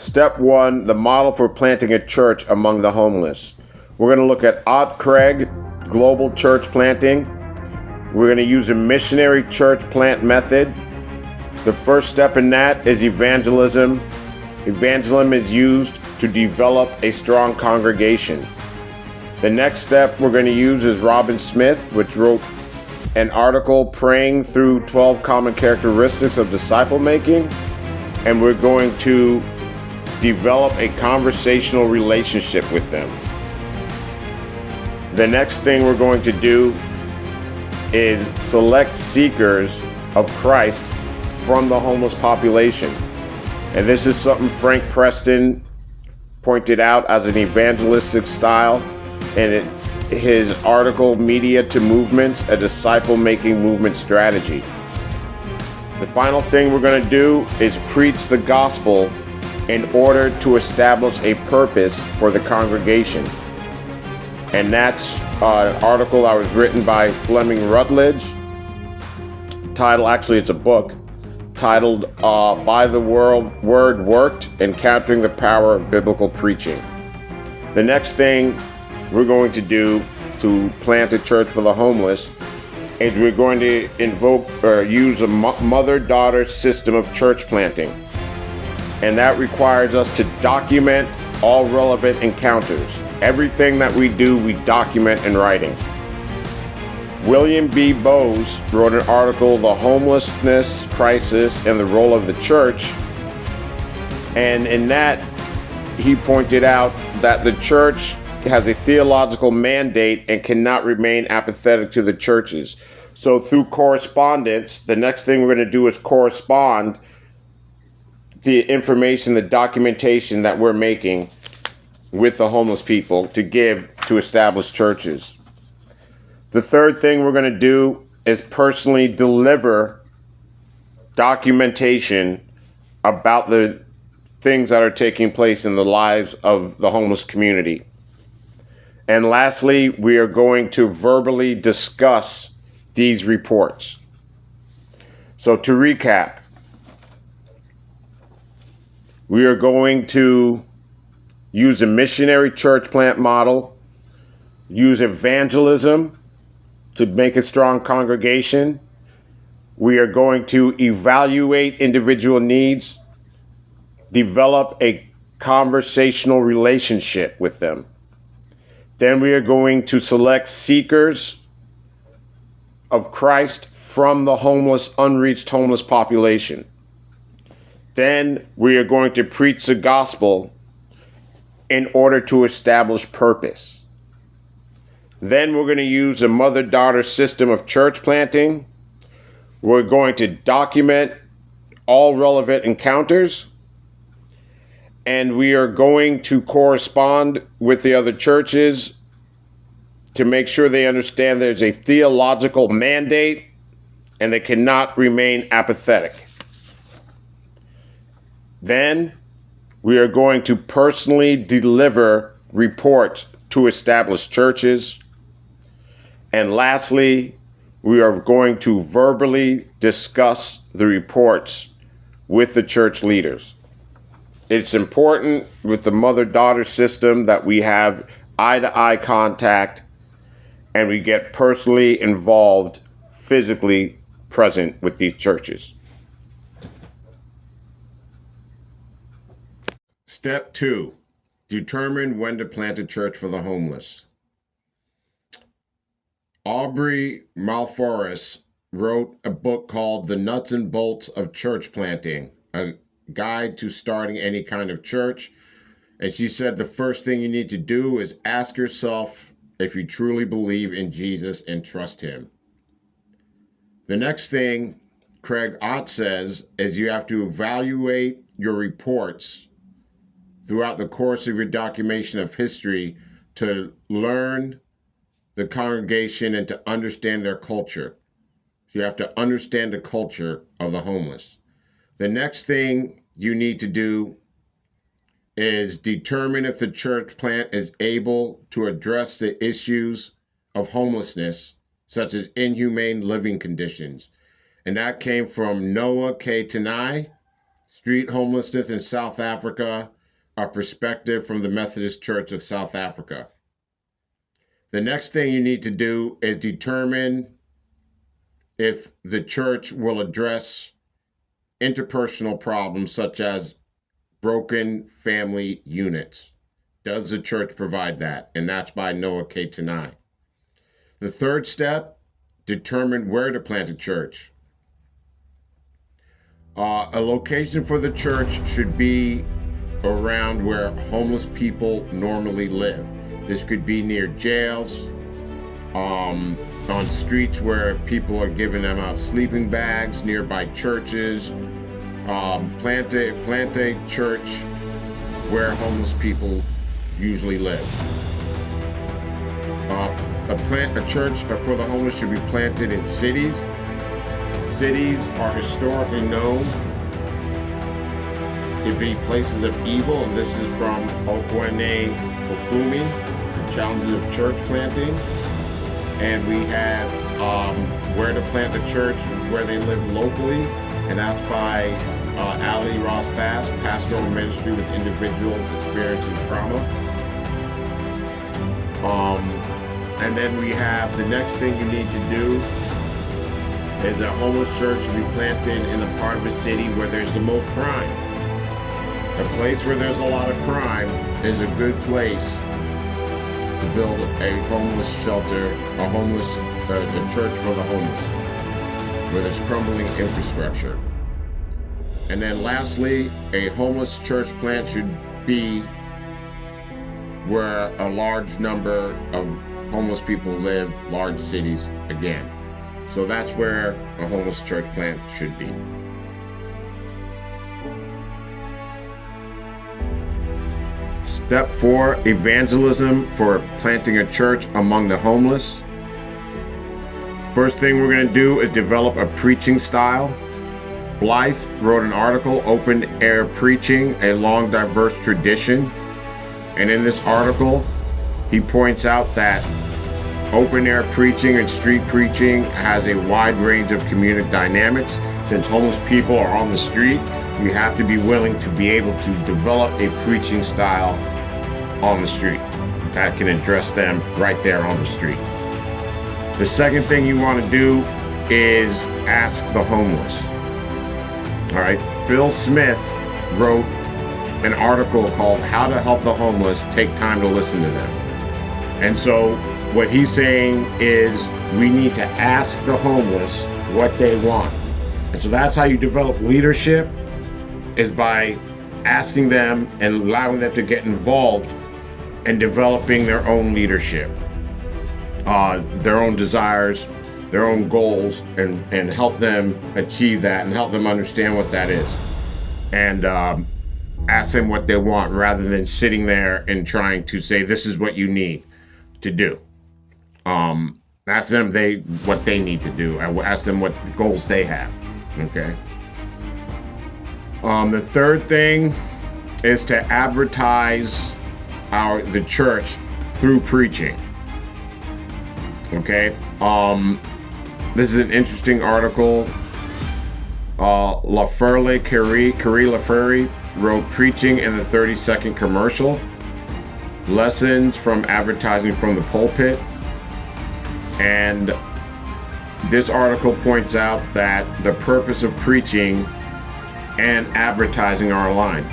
Step 1, the model for planting a church among the homeless. We're going to look at Ott Craig, global church planting. We're going to use a missionary church plant method. The first step in that is evangelism. Evangelism is used to develop a strong congregation. The next step we're going to use is Robin Smith, which wrote an article praying through 12 common characteristics of disciple making. And we're going to develop a conversational relationship with them. The next thing we're going to do is select seekers of Christ from the homeless population. And this is something Frank Preston pointed out as an evangelistic style in his article, Media to Movements, a disciple-making movement strategy. The final thing we're going to do is preach the gospel in order to establish a purpose for the congregation. And that's an article that was written by Fleming Rutledge. It's a book titled By the Word Worked, Encountering the Power of Biblical Preaching. The next thing we're going to do to plant a church for the homeless is we're going to use a mother-daughter system of church planting. And that requires us to document all relevant encounters. Everything that we do, we document in writing. William B. Bowes wrote an article, The Homelessness Crisis and the Role of the Church. And in that, he pointed out that the church has a theological mandate and cannot remain apathetic to the churches. So through correspondence, the next thing we're going to do is correspond the information, the documentation that we're making with the homeless people to give to establish churches. The third thing we're going to do is personally deliver documentation about the things that are taking place in the lives of the homeless community. And lastly, we are going to verbally discuss these reports. So to recap, we are going to use a missionary church plant model, use evangelism to make a strong congregation. We are going to evaluate individual needs, develop a conversational relationship with them. Then we are going to select seekers of Christ from the unreached homeless population. Then we are going to preach the gospel in order to establish purpose. Then we're going to use a mother-daughter system of church planting. We're going to document all relevant encounters. And we are going to correspond with the other churches to make sure they understand there's a theological mandate and they cannot remain apathetic. Then we are going to personally deliver reports to established churches. And lastly, we are going to verbally discuss the reports with the church leaders. It's important with the mother-daughter system that we have eye-to-eye contact and we get personally involved, physically present with these churches. Step 2, determine when to plant a church for the homeless. Aubrey Malforis wrote a book called The Nuts and Bolts of Church Planting, a guide to starting any kind of church. And she said the first thing you need to do is ask yourself if you truly believe in Jesus and trust him. The next thing Craig Ott says is you have to evaluate your reports throughout the course of your documentation of history to learn the congregation and to understand their culture. So you have to understand the culture of the homeless. The next thing you need to do is determine if the church plant is able to address the issues of homelessness, such as inhumane living conditions. And that came from Noah K. Tanai, street homelessness in South Africa, a perspective from the Methodist Church of South Africa. The next thing you need to do is determine if the church will address interpersonal problems such as broken family units. Does the church provide that? And that's by Noah K. Tanai. The third step, determine where to plant a church. A location for the church should be around where homeless people normally live. This could be near jails, on streets where people are giving them out sleeping bags, nearby churches. Plant a church where homeless people usually live. A church for the homeless should be planted in cities. Cities are historically known to be places of evil, and this is from Okwene Ofumi, The Challenges of Church Planting. And we have Where to Plant the Church Where They Live Locally, and that's by Ali Ross Bass, Pastoral Ministry with Individuals Experiencing Trauma. And then we have the next thing you need to do is a homeless church should be planted in a part of a city where there's the most crime. A place where there's a lot of crime is a good place to build a homeless shelter, a church for the homeless, where there's crumbling infrastructure. And then lastly, a homeless church plant should be where a large number of homeless people live, large cities again. So that's where a homeless church plant should be. Step 4, evangelism for planting a church among the homeless. First thing we're going to do is develop a preaching style. Blythe wrote an article, Open Air Preaching, a Long Diverse Tradition. And in this article, he points out that open air preaching and street preaching has a wide range of community dynamics. Since homeless people are on the street, we have to be willing to be able to develop a preaching style on the street that can address them right there on the street. The second thing you want to do is ask the homeless. All right, Bill Smith wrote an article called How to Help the Homeless, Take Time to Listen to Them. And so what he's saying is we need to ask the homeless what they want. And so that's how you develop leadership, is by asking them and allowing them to get involved in developing their own leadership, their own desires, their own goals, and help them achieve that and help them understand what that is. And ask them what they want rather than sitting there and trying to say, this is what you need to do. Ask them what they need to do. Ask them what goals they have. Okay. The third thing is to advertise the church through preaching. Okay. This is an interesting article. Carrie LaFerre wrote Preaching in the 30-Second Commercial, Lessons from Advertising from the Pulpit. And this article points out that the purpose of preaching and advertising are aligned.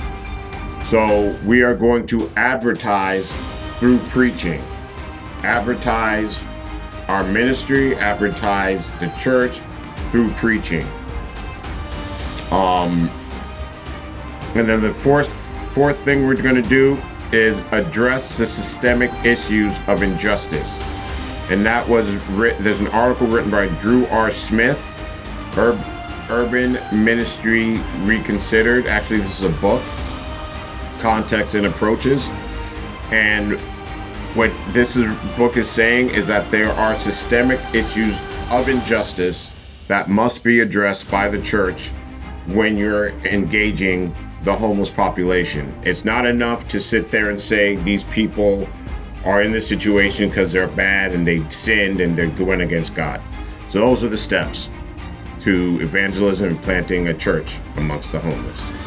So we are going to advertise through preaching. Advertise our ministry, advertise the church through preaching. And then the fourth thing we're going to do is address the systemic issues of injustice. And that was there's an article written by Drew R. Smith, Urban Ministry Reconsidered. Actually, this is a book, Context and Approaches. And what this book is saying is that there are systemic issues of injustice that must be addressed by the church when you're engaging the homeless population. It's not enough to sit there and say these people are in this situation because they're bad and they sinned and they're going against God. So those are the steps to evangelism and planting a church amongst the homeless.